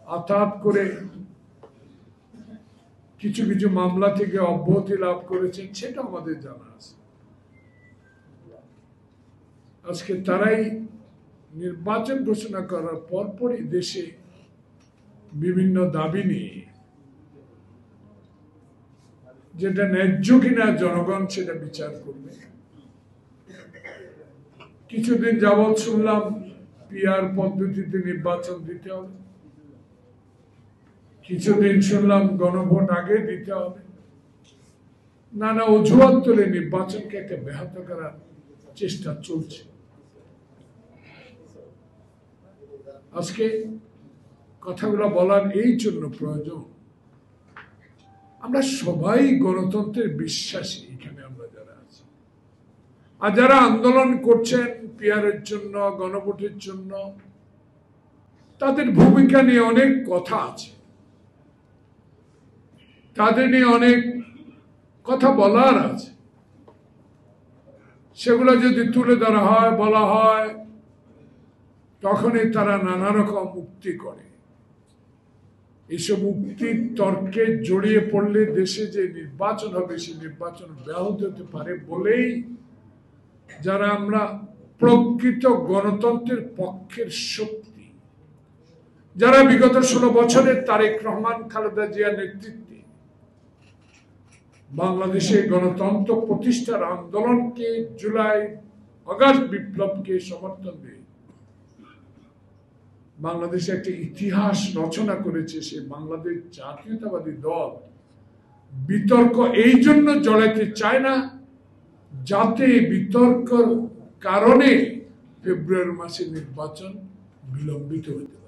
আতাত করে কিছু কিছু মামলা থেকে অব্যাহতি লাভ করেছেন, সেটা আমাদের জানা আছে। আজকে তারাই নির্বাচন ঘোষণা করার পরপরই দেশে বিভিন্ন দাবি নিয়ে, যেটা ন্যায্য কিনা জনগণ সেটা বিচার করবে। কিছুদিন যাবৎ শুনলাম পিআর পদ্ধতিতে নির্বাচন দিতে হবে, কিছুদিন শুনলাম গণভোট আগে দিতে হবে। নানা অজুহাত তুলে নির্বাচনকে একটা ব্যাহত করার চেষ্টা চলছে। আজকে কথাগুলো বলার এই জন্য প্রয়োজন, আমরা সবাই গণতন্ত্রের বিশ্বাসী এখানে আমরা যারা আছি, আর যারা আন্দোলন করছেন পিআরের জন্য, গণভোটের জন্য, তাদের ভূমিকা নিয়ে অনেক কথা আছে, তাদের নিয়ে অনেক কথা বলার আছে। সেগুলো যদি তুলে ধরা হয়, বলা হয়, তখনই তারা নানা রকম উক্তি করে। এইসব উক্তির তর্কে জড়িয়ে পড়লে দেশে যে নির্বাচন হবে সেই নির্বাচন ব্যাহত হতে পারে বলেই যারা আমরা প্রকৃত গণতন্ত্রের পক্ষের শক্তি, যারা বিগত 16 বছরের তারেক রহমান, খালেদা জিয়ার নেতৃত্বে বাংলাদেশে গণতন্ত্র প্রতিষ্ঠার আন্দোলনকে, জুলাই আগস্ট বিপ্লবকে সমর্থন দিয়ে বাংলাদেশে একটা ইতিহাস রচনা করেছে, সে বাংলাদেশ জাতীয়তাবাদী দল বিতর্ক এই জন্য জড়াইতে চায় না যাতে বিতর্কের কারণে ফেব্রুয়ারি মাসে নির্বাচন বিলম্বিত হতে পারে।